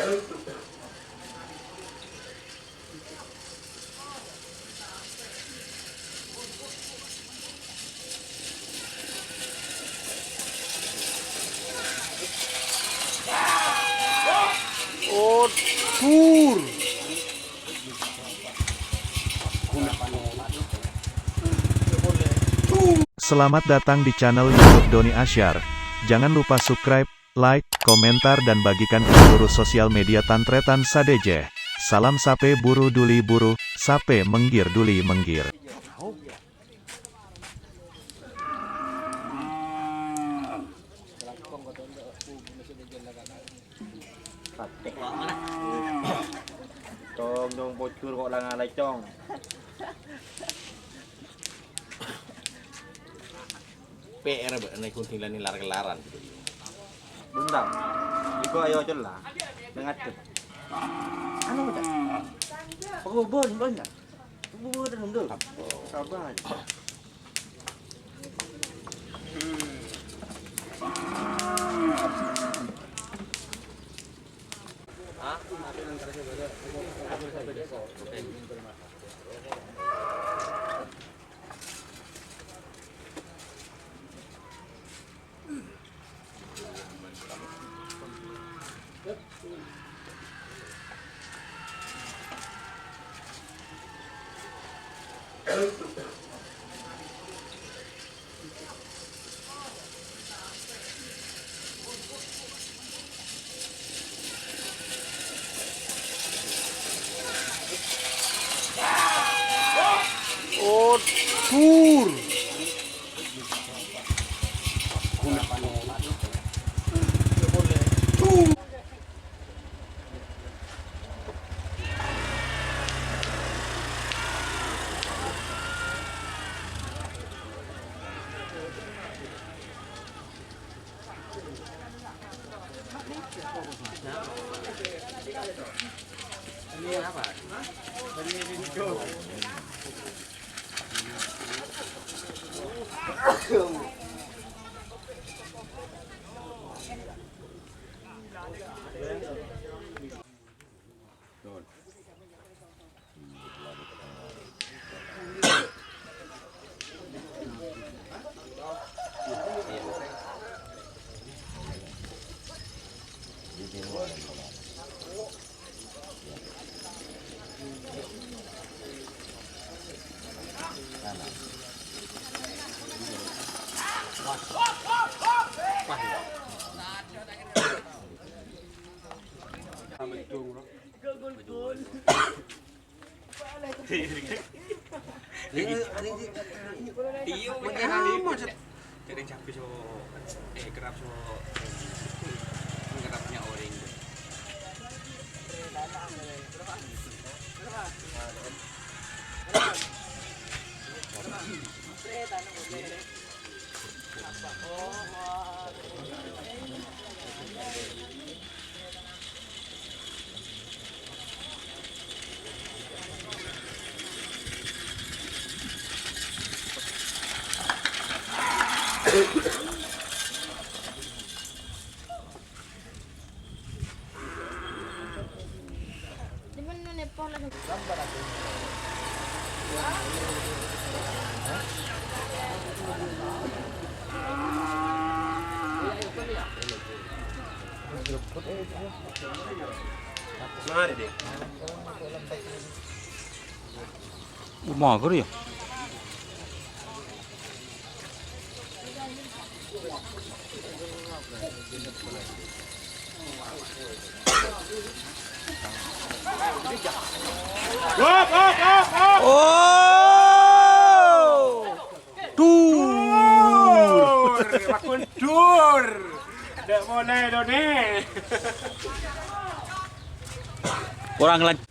Oh, pur. Selamat datang di channel YouTube Doni Asyar. Jangan lupa subscribe, like, komentar dan bagikan ke seluruh sosial media Tantretan Sadeje. Salam sape buru duli buru, sape menggir duli menggir. Cong dong bocor kok lang alay cong. PR ba na kunting lang nilar kelaran gitu. Bundang. Iko ayo celah. Mengacut. Anu macam. Pengubon banyak. Pengubon dan hendak. Sabar. Oh, pur. Ini apa? Iyo, jadi capi so, kerap so, kerapnya orang. Mari deh. Mager ya? Op. Oh! Dur. Bakun dur. Ndak boleh Doni. Kurang lagi.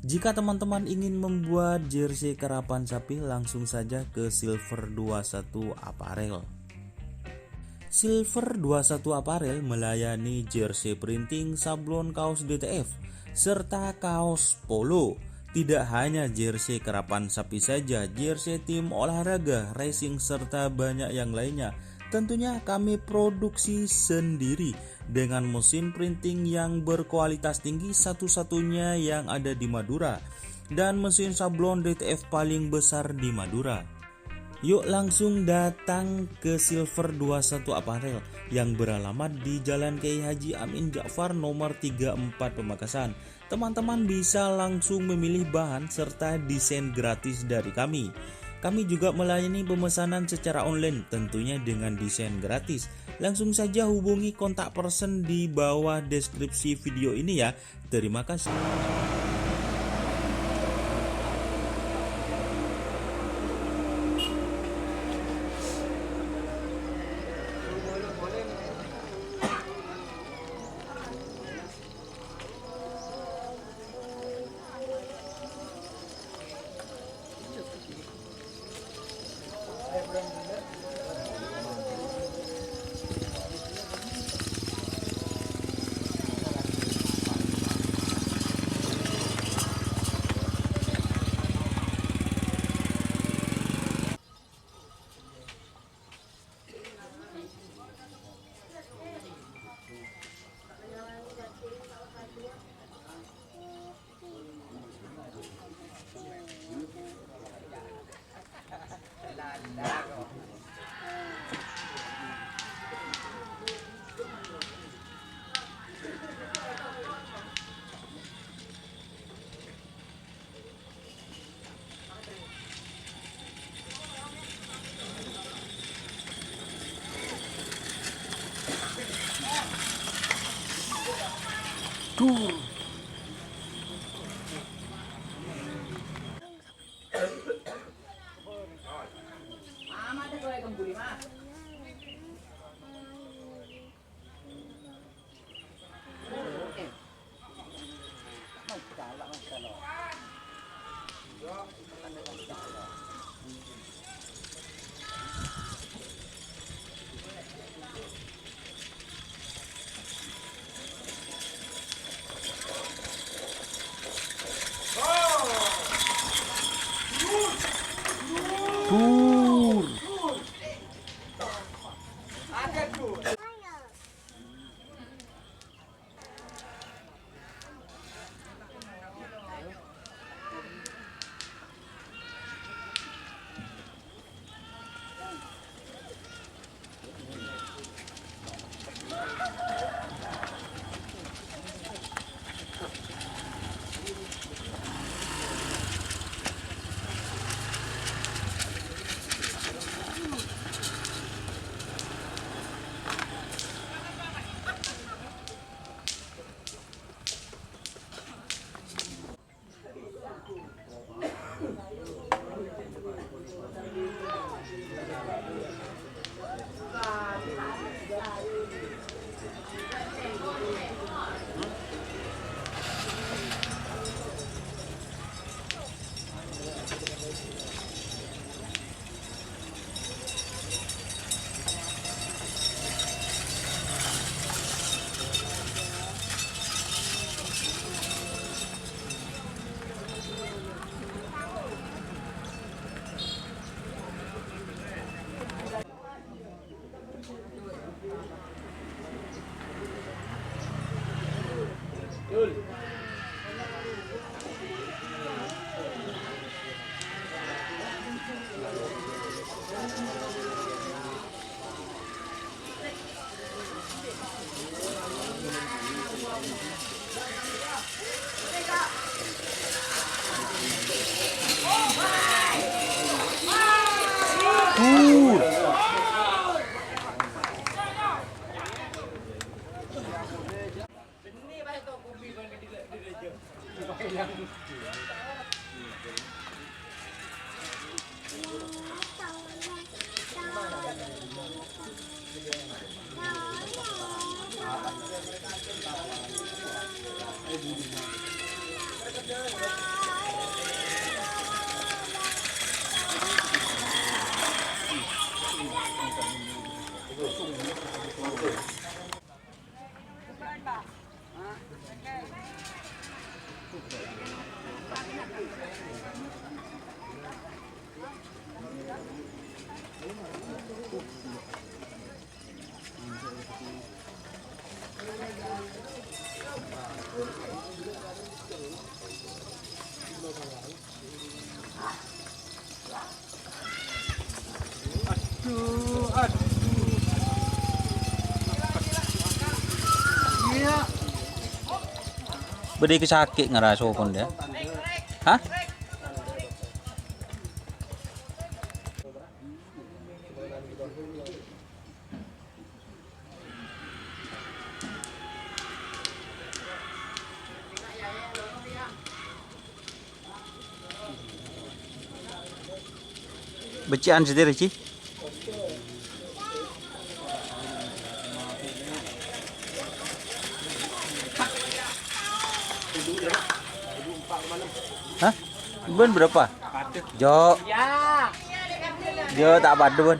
Jika teman-teman ingin membuat jersey karapan sapi, langsung saja ke Silver 21 Apparel. Silver 21 Apparel melayani jersey printing, sablon kaos DTF, serta kaos polo. Tidak hanya jersey karapan sapi saja, jersey tim olahraga, racing, serta banyak yang lainnya. Tentunya kami produksi sendiri dengan mesin printing yang berkualitas tinggi, satu-satunya yang ada di Madura, dan mesin sablon DTF paling besar di Madura. Yuk langsung datang ke Silver 21 Apparel yang beralamat di Jalan Kiai Haji Amin Ja'far nomor 34 Pamekasan. Teman-teman bisa langsung memilih bahan serta desain gratis dari kami. Kami juga melayani pemesanan secara online, tentunya dengan desain gratis. Langsung saja hubungi kontak person di bawah deskripsi video ini ya. Terima kasih. aduh. Iya. Bede sakit ngeraso kon dia. Hah? Becian sendiri sih. Hah? Ben berapa? Jo. Jo tak padu ben.